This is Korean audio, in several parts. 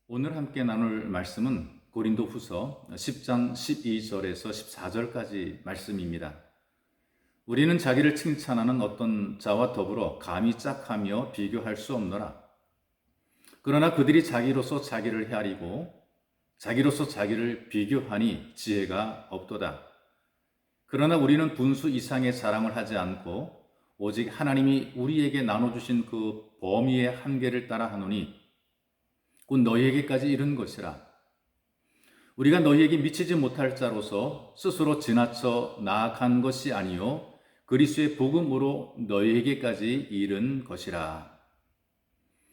오늘 함께 나눌 말씀은 고린도후서 10장 12절에서 14절까지 말씀입니다. 우리는 자기를 칭찬하는 어떤 자와 더불어 감히 짝하며 비교할 수 없노라. 그러나 그들이 자기로서 자기를 헤아리고 자기로서 자기를 비교하니 지혜가 없도다. 그러나 우리는 분수 이상의 자랑을 하지 않고 오직 하나님이 우리에게 나눠주신 그 범위의 한계를 따라 하노니 곧 너희에게까지 이른 것이라. 우리가 너희에게 미치지 못할 자로서 스스로 지나쳐 나아간 것이 아니요 그리스도의 복음으로 너희에게까지 이른 것이라.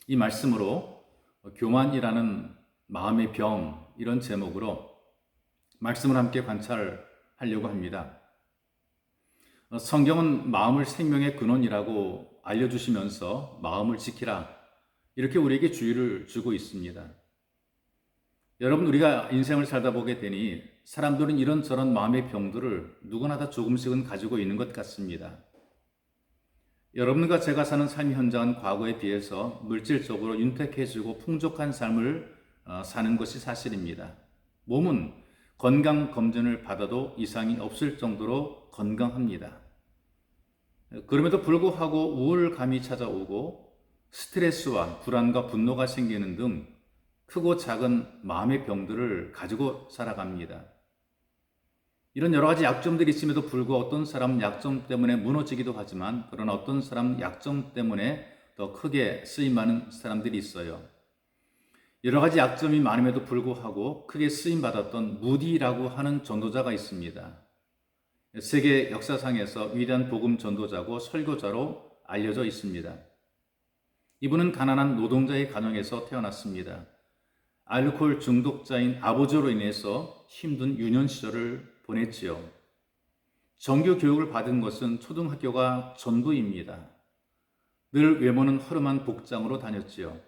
이 말씀으로 교만이라는 마음의 병, 이런 제목으로 말씀을 함께 관찰하려고 합니다. 성경은 마음을 생명의 근원이라고 알려주시면서 마음을 지키라, 이렇게 우리에게 주의를 주고 있습니다. 여러분, 우리가 인생을 살다 보게 되니 사람들은 이런저런 마음의 병들을 누구나 다 조금씩은 가지고 있는 것 같습니다. 여러분과 제가 사는 삶 현장은 과거에 비해서 물질적으로 윤택해지고 풍족한 삶을 사는 것이 사실입니다. 몸은 건강검진을 받아도 이상이 없을 정도로 건강합니다. 그럼에도 불구하고 우울감이 찾아오고 스트레스와 불안과 분노가 생기는 등 크고 작은 마음의 병들을 가지고 살아갑니다. 이런 여러 가지 약점들이 있음에도 불구하고 어떤 사람은 약점 때문에 무너지기도 하지만, 그러나 어떤 사람은 약점 때문에 더 크게 쓰임받는 사람들이 있어요. 여러 가지 약점이 많음에도 불구하고 크게 쓰임받았던 무디라고 하는 전도자가 있습니다. 세계 역사상에서 위대한 복음 전도자고 설교자로 알려져 있습니다. 이분은 가난한 노동자의 가정에서 태어났습니다. 알코올 중독자인 아버지로 인해서 힘든 유년 시절을 보냈지요. 정규 교육을 받은 것은 초등학교가 전부입니다. 늘 외모는 허름한 복장으로 다녔지요.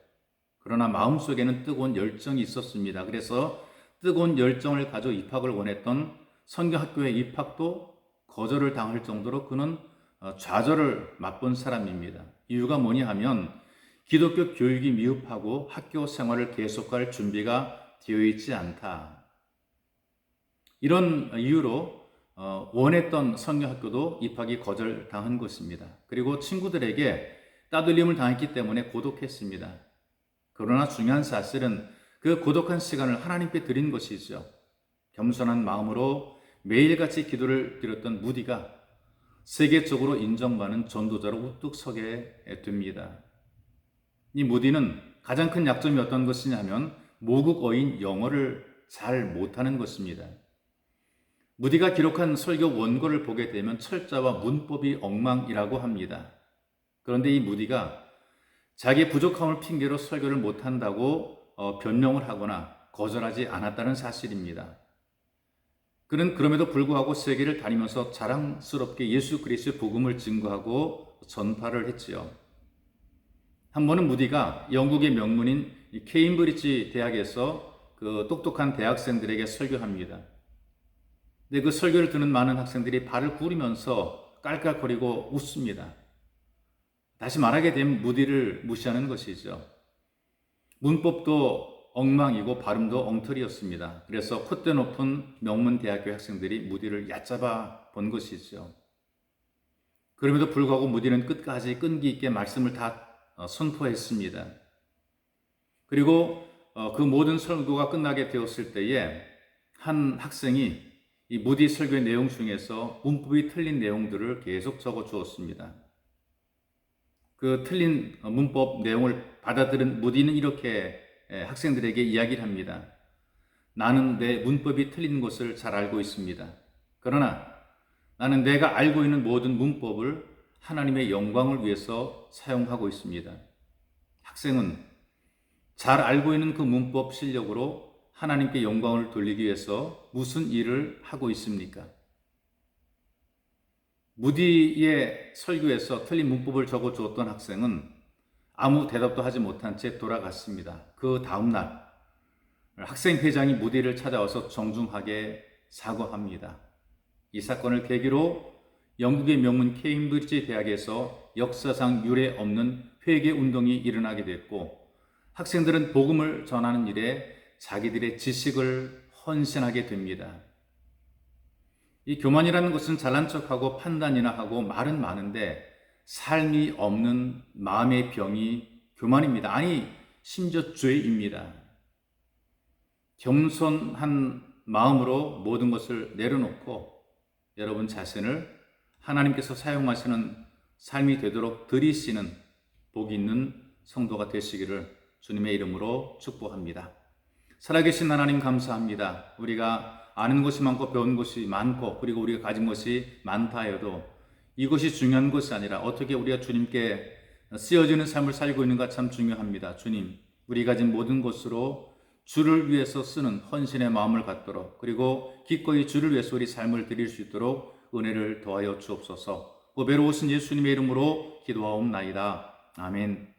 그러나 마음속에는 뜨거운 열정이 있었습니다. 그래서 뜨거운 열정을 가지고 입학을 원했던 성경학교에 입학도 거절을 당할 정도로 그는 좌절을 맛본 사람입니다. 이유가 뭐냐 하면 기독교 교육이 미흡하고 학교 생활을 계속할 준비가 되어 있지 않다. 이런 이유로 원했던 성경학교도 입학이 거절당한 것입니다. 그리고 친구들에게 따돌림을 당했기 때문에 고독했습니다. 그러나 중요한 사실은 그 고독한 시간을 하나님께 드린 것이죠. 겸손한 마음으로 매일같이 기도를 드렸던 무디가 세계적으로 인정받는 전도자로 우뚝 서게 됩니다. 이 무디는 가장 큰 약점이 어떤 것이냐면 모국어인 영어를 잘 못하는 것입니다. 무디가 기록한 설교 원고를 보게 되면 철자와 문법이 엉망이라고 합니다. 그런데 이 무디가 자기의 부족함을 핑계로 설교를 못한다고 변명을 하거나 거절하지 않았다는 사실입니다. 그는 그럼에도 불구하고 세계를 다니면서 자랑스럽게 예수 그리스도의 복음을 증거하고 전파를 했지요. 한 번은 무디가 영국의 명문인 케임브리지 대학에서 그 똑똑한 대학생들에게 설교합니다. 근데 그 설교를 듣는 많은 학생들이 발을 구르면서 깔깔거리고 웃습니다. 다시 말하게 되면 무디를 무시하는 것이죠. 문법도 엉망이고 발음도 엉터리였습니다. 그래서 콧대 높은 명문 대학교 학생들이 무디를 얕잡아 본 것이죠. 그럼에도 불구하고 무디는 끝까지 끈기 있게 말씀을 다 선포했습니다. 그리고 그 모든 설교가 끝나게 되었을 때에 한 학생이 이 무디 설교의 내용 중에서 문법이 틀린 내용들을 계속 적어 주었습니다. 그 틀린 문법 내용을 받아들인 무디는 이렇게 학생들에게 이야기를 합니다. 나는 내 문법이 틀린 것을 잘 알고 있습니다. 그러나 나는 내가 알고 있는 모든 문법을 하나님의 영광을 위해서 사용하고 있습니다. 학생은 잘 알고 있는 그 문법 실력으로 하나님께 영광을 돌리기 위해서 무슨 일을 하고 있습니까? 무디의 설교에서 틀린 문법을 적어 주었던 학생은 아무 대답도 하지 못한 채 돌아갔습니다. 그 다음날 학생회장이 무디를 찾아와서 정중하게 사과합니다. 이 사건을 계기로 영국의 명문 케임브리지 대학에서 역사상 유례 없는 회개 운동이 일어나게 됐고, 학생들은 복음을 전하는 일에 자기들의 지식을 헌신하게 됩니다. 이 교만이라는 것은 잘난 척하고 판단이나 하고 말은 많은데 삶이 없는 마음의 병이 교만입니다. 아니, 심지어 죄입니다. 겸손한 마음으로 모든 것을 내려놓고 여러분 자신을 하나님께서 사용하시는 삶이 되도록 들이시는 복이 있는 성도가 되시기를 주님의 이름으로 축복합니다. 살아계신 하나님 감사합니다. 우리가 아는 것이 많고 배운 것이 많고 그리고 우리가 가진 것이 많다 해도 이것이 중요한 것이 아니라 어떻게 우리가 주님께 쓰여지는 삶을 살고 있는가 참 중요합니다. 주님, 우리가 가진 모든 것으로 주를 위해서 쓰는 헌신의 마음을 갖도록 그리고 기꺼이 주를 위해서 우리 삶을 드릴 수 있도록 은혜를 더하여 주옵소서. 보배로 오신 예수님의 이름으로 기도하옵나이다. 아멘.